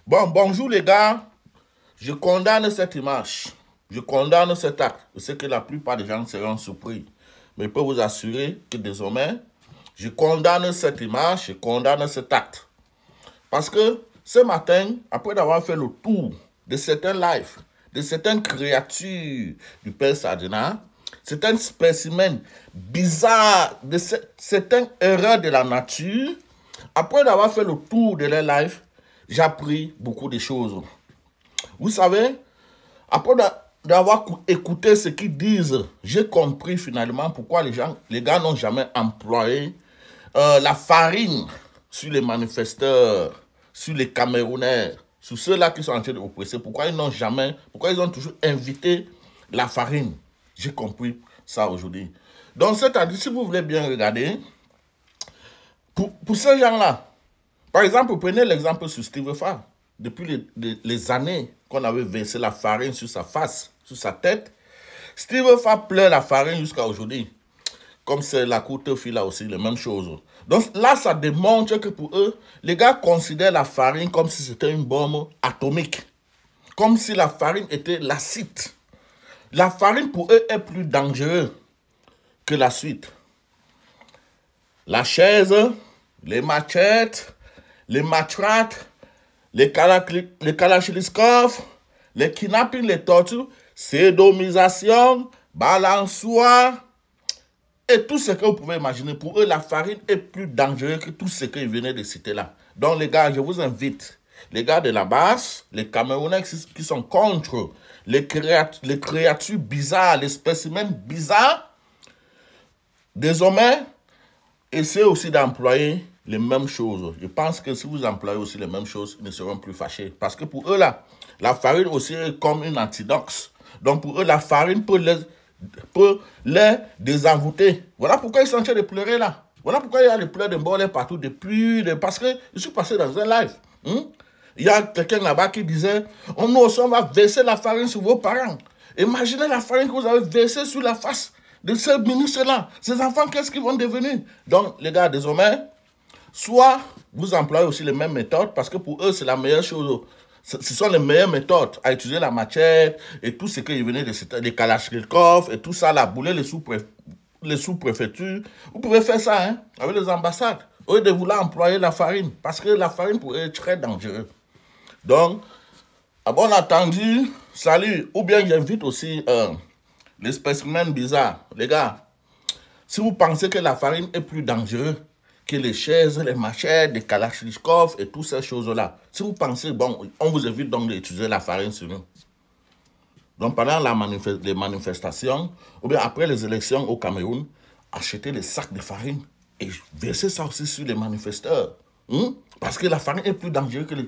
Bon, bonjour les gars. Je condamne cette image. Je condamne cet acte. Je sais que la plupart des gens seront surpris. Mais je peux vous assurer que désormais, je condamne cette image, je condamne cet acte. Parce que ce matin, après avoir fait le tour de certains lives, de certaines créatures du Père Sadina, certains spécimens bizarres, de certaines erreurs de la nature, après avoir fait le tour de leurs lives, j'ai appris beaucoup de choses. Vous savez, après d'avoir écouté ce qu'ils disent, j'ai compris finalement pourquoi les gars n'ont jamais employé la farine sur les manifesteurs, sur les Camerounais, sur ceux-là qui sont en train d'oppresser. Pourquoi ils ont toujours invité la farine. J'ai compris ça aujourd'hui. Donc, c'est-à-dire, si vous voulez bien regarder, pour ces gens-là, par exemple, prenez l'exemple sur Steve Farr. Depuis les années qu'on avait versé la farine sur sa face, sur sa tête, Steve Farr pleure la farine jusqu'à aujourd'hui. Comme c'est la courte fille là aussi, les mêmes choses. Donc là, ça démontre que pour eux, les gars considèrent la farine comme si c'était une bombe atomique. Comme si la farine était l'acide. La farine pour eux est plus dangereuse que la suite. La chaise, les machettes, les matraques, les kalachnikov, les kidnappings, les tortures, sédomisation, balançoire, et tout ce que vous pouvez imaginer. Pour eux, la farine est plus dangereuse que tout ce qu'ils venaient de citer là. Donc les gars, je vous invite, les gars de la base, les Camerounais qui sont contre les créatures bizarres, les spécimens bizarres, désormais, essayez aussi d'employer les mêmes choses. Je pense que si vous employez aussi les mêmes choses, ils ne seront plus fâchés. Parce que pour eux, là, la farine aussi est comme une antidote. Donc pour eux, la farine peut les désenvoûter. Voilà pourquoi ils sont en train de pleurer là. Voilà pourquoi il y a des pleurs de mort partout parce que je suis passé dans un live. Il y a quelqu'un là-bas qui disait, nous aussi, on va verser la farine sur vos parents. Imaginez la farine que vous avez versée sur la face de ce ministre-là. Ces enfants, qu'est-ce qu'ils vont devenir? Donc, les gars, désormais, soit vous employez aussi les mêmes méthodes, parce que pour eux, c'est la meilleure chose. Ce sont les meilleures méthodes à utiliser la machette et tout ce qui venait des kalachnikov et tout ça, la bouler les sous-préfectures. Vous pouvez faire ça hein, avec les ambassades, au lieu de vouloir employer la farine, parce que la farine pour eux est très dangereuse. Donc, à bon entendu, salut. Ou bien j'invite aussi les spécimens bizarres. Les gars, si vous pensez que la farine est plus dangereuse que les chaises, les machettes, les kalachnikov et toutes ces choses-là, si vous pensez, bon, on vous évite donc d'utiliser la farine sur nous. Donc pendant les manifestations, ou bien après les élections au Cameroun, achetez les sacs de farine et versez ça aussi sur les manifesteurs. Parce que la farine est plus dangereuse que les